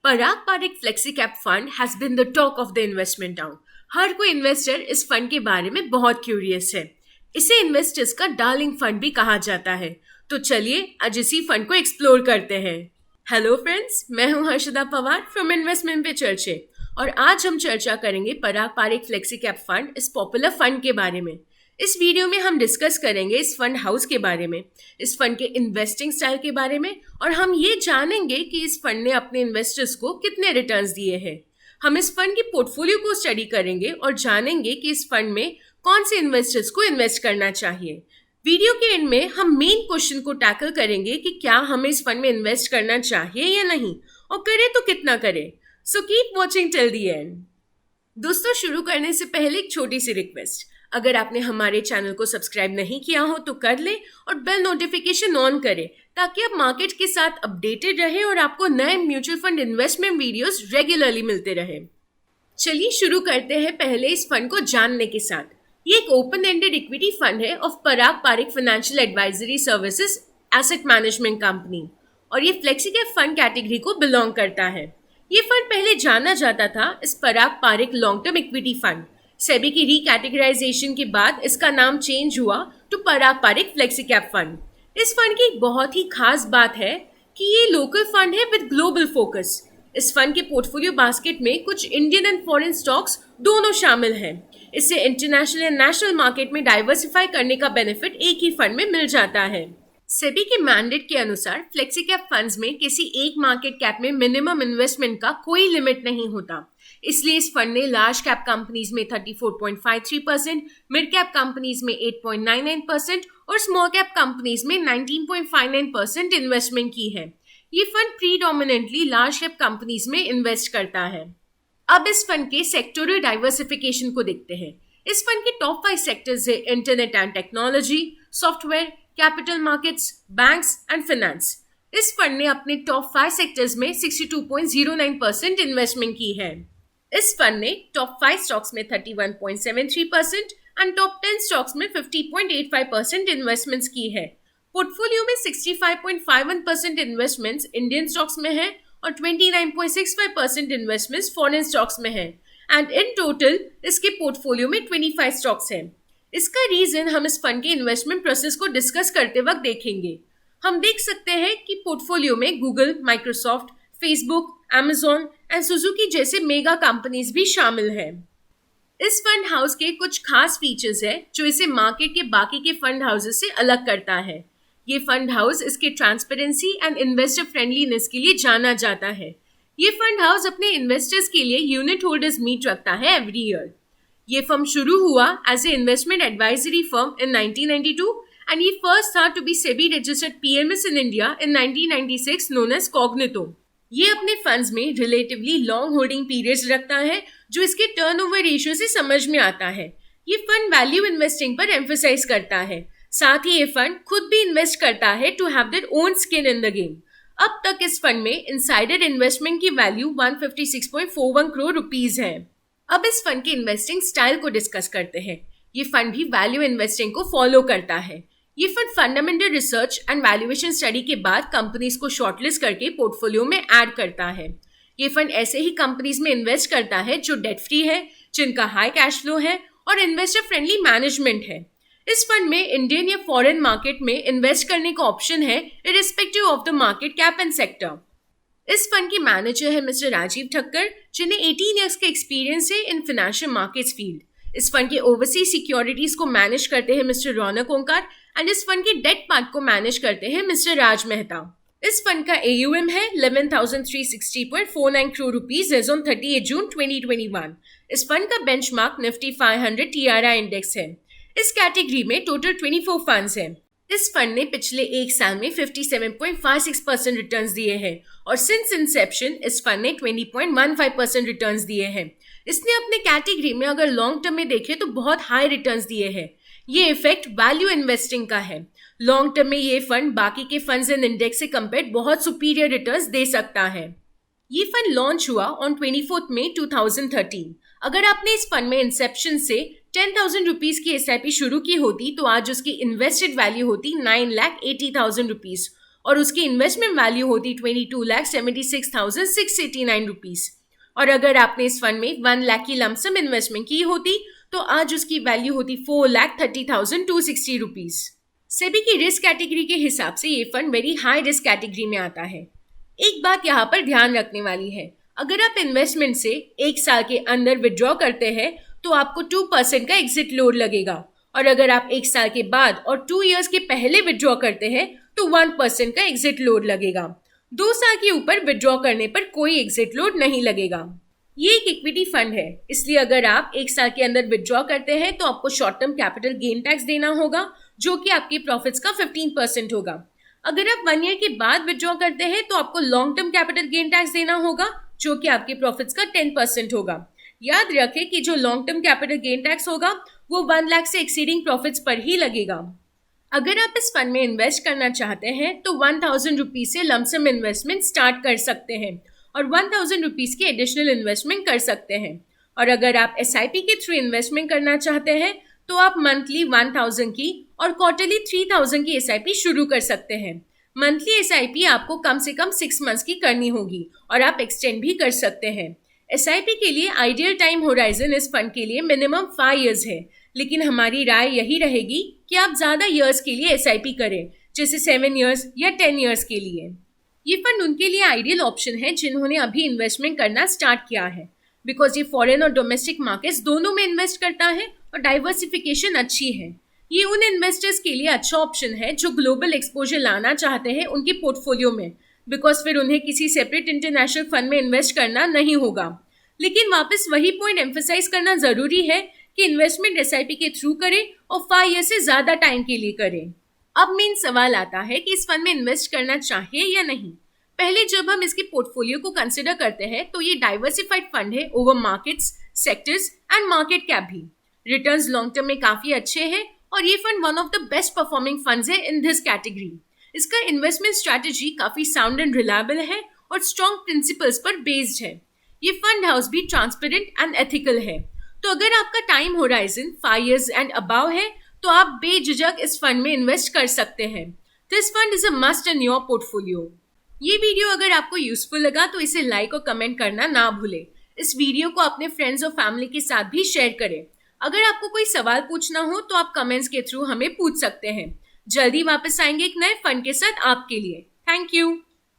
Parag Parikh flexi cap fund has been the talk of the investment town. हर कोई investor इस fund के बारे में बहुत क्यूरियस है। इसे इन्वेस्टर्स का डार्लिंग फंड भी कहा जाता है। तो चलिए आज इसी फंड को एक्सप्लोर करते हैं। हेलो फ्रेंड्स, मैं हूं हर्षदा पवार फ्रॉम इन्वेस्टमेंट पे चर्चे और आज हम चर्चा करेंगे पराग पारिक फ्लेक्सी कैप फंड इस पॉपुलर फंड के बारे में। इस वीडियो में हम डिस्कस करेंगे इस फंड हाउस के बारे में, इस फंड के इन्वेस्टिंग स्टाइल के बारे में और हम ये जानेंगे कि इस फंड ने अपने इन्वेस्टर्स को कितने रिटर्न्स दिए हैं। हम इस फंड की पोर्टफोलियो को स्टडी करेंगे और जानेंगे कि इस फंड में कौन से इन्वेस्टर्स को इन्वेस्ट करना चाहिए। वीडियो के एंड में हम मेन क्वेश्चन को टैकल करेंगे कि क्या हमें इस फंड में इन्वेस्ट करना चाहिए या नहीं और करें तो कितना करें। So keep watching till the end. दोस्तों, शुरू करने से पहले एक छोटी सी रिक्वेस्ट, अगर आपने हमारे चैनल को सब्सक्राइब नहीं किया हो तो कर लें और बेल नोटिफिकेशन ऑन करें ताकि आप मार्केट के साथ अपडेटेड रहे और आपको नए mutual fund investment videos regularly मिलते रहे। चलिए शुरू करते हैं पहले इस फंड को जानने के साथ। ये एक ओपन एंडेड इक्विटी फंड है of Parag Parikh financial advisory services asset management company और ये फ्लेक्सी कैप फंड कैटेगरी को बिलोंग करता है। ये फंड पहले जाना जाता था इस Parag Parikh long term equity fund. SEBI की रीकैटेगराइजेशन के बाद इसका नाम चेंज हुआ to Parag Parikh flexi cap fund. इस फंड की एक बहुत ही खास बात है कि ये लोकल फंड है विद ग्लोबल फोकस। इस फंड के पोर्टफोलियो बास्केट में कुछ इंडियन एंड फॉरेन स्टॉक्स दोनों शामिल हैं। इससे इंटरनेशनल एंड नेशनल मार्केट में डाइवर्सिफाई करने का बेनिफिट एक ही फंड में मिल जाता है। सेबी के मैंडेट के अनुसार फ्लेक्सी कैप फंड्स में किसी एक मार्केट कैप में मिनिमम इन्वेस्टमेंट का कोई लिमिट नहीं होता। इसलिए इस फंड ने लार्ज कैप कंपनीज में 34.53%, मिड कैप कंपनीज में 8.99% और स्मॉल कैप कंपनीज में 19.59% इन्वेस्टमेंट की है। ये fund predominantly large cap companies में इन्वेस्ट करता है। अब इस फंड के सेक्टोरल डाइवर्सिफिकेशन को देखते हैं। इस फंड के टॉप 5 सेक्टर्स है internet and technology, software, capital markets, banks and finance. इस फंड ने अपने टॉप 5 सेक्टर्स में 62.09% इन्वेस्टमेंट की है। इस फंड ने टॉप 5 स्टॉक्स में 31.73% एंड टॉप 10 स्टॉक्स में 50.85% इन्वेस्टमेंट्स की है। पोर्टफोलियो में 65.51% इन्वेस्टमेंट्स इंडियन स्टॉक्स में है और 29.65% इन्वेस्टमेंट्स फॉरेन स्टॉक्स में है एंड इन टोटल इसके पोर्टफोलियो में 25 स्टॉक्स हैं। इसका रीजन हम इस फंड के इन्वेस्टमेंट प्रोसेस को डिस्कस करते वक्त देखेंगे। हम देख सकते हैं कि पोर्टफोलियो में Google, Microsoft, Facebook, Amazon and Suzuki जैसे मेगा कंपनीज भी शामिल हैं। इस फंड हाउस के कुछ खास फीचर्स है जो इसे मार्केट के बाकी के फंड हाउसेस से अलग करता है। ये फंड हाउस इसके ट्रांसपेरेंसी एंड इन्वेस्टर फ्रेंडलीनेस के लिए जाना जाता है। ये फंड हाउस अपने इन्वेस्टर्स के लिए यूनिट होल्डर्स मीट रखता है एवरी ईयर। ये फर्म शुरू हुआ as a investment advisory firm in 1992 and ये फर्स्ट था to be SEBI registered PMS in India in 1996 known as Cognito. ये अपने फंड्स में रिलेटिवली लॉन्ग होल्डिंग पीरियड्स रखता है जो इसके टर्नओवर रेशियो से समझ में आता है। ये फंड वैल्यू इन्वेस्टिंग पर एम्फसाइज करता है। साथ ही ये फंड खुद भी इन्वेस्ट करता है to have their own skin in the game. अब तक इस फंड में इनसाइडर इन्वेस्टमेंट की वैल्यू 156.41 करोड़ रुपीज है। अब इस फंड के इन्वेस्टिंग स्टाइल को डिस्कस करते हैं। ये फंड भी वैल्यू इन्वेस्टिंग को फॉलो करता है। ये fund fundamental research and valuation study के बाद कंपनीज को शॉर्टलिस्ट करके पोर्टफोलियो में ऐड करता है। ये फंड ऐसे ही कंपनीज में इन्वेस्ट करता है जो डेट फ्री है, जिनका हाई कैश फ्लो है और इन्वेस्टर फ्रेंडली मैनेजमेंट है। इस फंड में इंडियन या फॉरेन मार्केट में इन्वेस्ट करने का ऑप्शन है irrespective of the market cap and sector. इस फंड के मैनेजर है मिस्टर राजीव ठक्कर, जिन्हें 18 ईयर्स का एक्सपीरियंस है इन फाइनेंशियल मार्केट्स फील्ड। इस फंड के ओवरसीज सिक्योरिटीज को मैनेज करते हैं मिस्टर रौनक ओंकार एंड इस फंड के डेट पार्ट को मैनेज करते हैं मिस्टर राज मेहता। इस फंड का AUM है 11,360.49 करोड़ रुपीज एज ऑन 30 जून 2021। इस फंड का बेंचमार्क निफ्टी 500 TRI इंडेक्स है। इस कैटेगरी में टोटल 24 फंड्स हैं। इस फंड ने पिछले एक साल में 57.56% रिटर्न्स दिए हैं और सिंस इंसेप्शन इस फंड ने 20.15% रिटर्न्स दिए हैं। इसने अपने कैटेगरी में अगर लॉन्ग टर्म में देखें तो बहुत हाई रिटर्न्स दिए हैं। ये इफेक्ट वैल्यू इन्वेस्टिंग का है। लॉन्ग टर्म में ये फंड बाकी के फंड्स एंड इंडेक्स से कंपेयर बहुत सुपीरियर रिटर्न्स दे सकता है। ये फंड लॉन्च हुआ ऑन 24 मई 2013। अगर आपने इस फंड में इंसेप्शन से 10,000 रुपीज की SIP शुरू की होती तो आज उसकी इन्वेस्टेड वैल्यू होती 9,80,000 रुपीज और उसकी इन्वेस्टमेंट वैल्यू होती 22,76,689 रुपीज। और अगर आपने इस फंड में 1 लाख की लमसम इन्वेस्टमेंट की होती तो आज उसकी वैल्यू होती 4,30,260 रुपीज। सेबी की रिस्क कैटेगरी के हिसाब से ये fund very high risk category में आता है। एक बात यहाँ पर ध्यान रखने वाली है, अगर आप इन्वेस्टमेंट से 1 साल के अंदर विड्रॉ करते हैं तो आपको 2% का एग्जिट लोड लगेगा, और अगर आप 1 साल के बाद और 2 इयर्स के पहले विड्रॉ करते हैं तो 1% का एग्जिट लोड लगेगा। 2 साल के ऊपर विड्रॉ करने पर कोई एग्जिट लोड नहीं लगेगा। ये एक इक्विटी फंड है, इसलिए अगर आप 1 साल के अंदर विड्रॉ करते हैं तो आपको short term capital gain tax देना होगा, जो कि आपके प्रॉफिट्स का 15% होगा। अगर आप 1 ईयर के बाद विड्रॉ करते हैं तो आपको long term capital gain tax देना होगा, जो कि आपके प्रॉफिट्स का 10% होगा। याद रखें कि जो long term capital gain tax होगा वो 1 लाख से एक्सीडिंग प्रॉफिट्स पर ही लगेगा। अगर आप इस फंड में इन्वेस्ट करना चाहते हैं तो 1,000 रुपीज से लमसम इन्वेस्टमेंट स्टार्ट कर सकते हैं और 1,000 रुपीज की एडिशनल इन्वेस्टमेंट कर सकते हैं। और अगर आप SIP के थ्रू इन्वेस्टमेंट करना चाहते हैं तो आप मंथली 1,000 की और क्वार्टरली 3,000 की SIP शुरू कर सकते हैं। मंथली SIP आपको कम से कम 6 मंथ्स की करनी होगी और आप एक्सटेंड भी कर सकते हैं। SIP के लिए आइडियल टाइम होराइजन इस फंड के लिए मिनिमम 5 इयर्स है, लेकिन हमारी राय यही रहेगी कि आप ज़्यादा इयर्स के लिए SIP करें, जैसे 7 इयर्स या 10 इयर्स के लिए। ये फंड उनके लिए आइडियल ऑप्शन है जिन्होंने अभी इन्वेस्टमेंट करना स्टार्ट किया है, बिकॉज ये फॉरेन और डोमेस्टिक मार्केट्स दोनों में इन्वेस्ट करता है और डाइवर्सिफिकेशन अच्छी है। ये उन इन्वेस्टर्स के लिए अच्छा ऑप्शन है जो ग्लोबल एक्सपोजर लाना चाहते हैं उनके पोर्टफोलियो में, बिकॉज फिर उन्हें किसी सेपरेट इंटरनेशनल फंड में इन्वेस्ट करना नहीं होगा। लेकिन वापस वही पॉइंट एम्फसाइज करना जरूरी है कि इन्वेस्टमेंट SIP के थ्रू करें और 5 ईयर से ज्यादा टाइम के लिए करें। अब मेन सवाल आता है कि इस फंड में इन्वेस्ट करना चाहिए या नहीं। पहले जब हम इसके पोर्टफोलियो को कंसिडर करते हैं तो ये डाइवर्सिफाइड फंड है over markets, sectors and market cap भी। रिटर्न्स लॉन्ग टर्म में काफी अच्छे हैं और ये fund one of the best performing funds है इन दिस कैटेगरी। इसका इन्वेस्टमेंट स्ट्रैटेजी काफी साउंड एंड रिलायबल है और स्ट्रॉन्ग प्रिंसिपल्स पर बेस्ड है। ये फंड हाउस भी ट्रांसपेरेंट एंड एथिकल है। तो अगर आपका time horizon 5 years and above है तो आप बेझिझक इस फंड में इन्वेस्ट कर सकते हैं। This fund is a must in your portfolio. ये वीडियो अगर आपको यूजफुल लगा तो इसे लाइक और कमेंट करना ना भूलें। इस वीडियो को अपने फ्रेंड्स और फैमिली के साथ भी शेयर करें। अगर आपको कोई सवाल पूछना हो तो आप कमेंट्स के थ्रू हमें पूछ सकते हैं। जल्दी वापस आएंगे एक नए फंड के साथ आपके लिए। Thank you.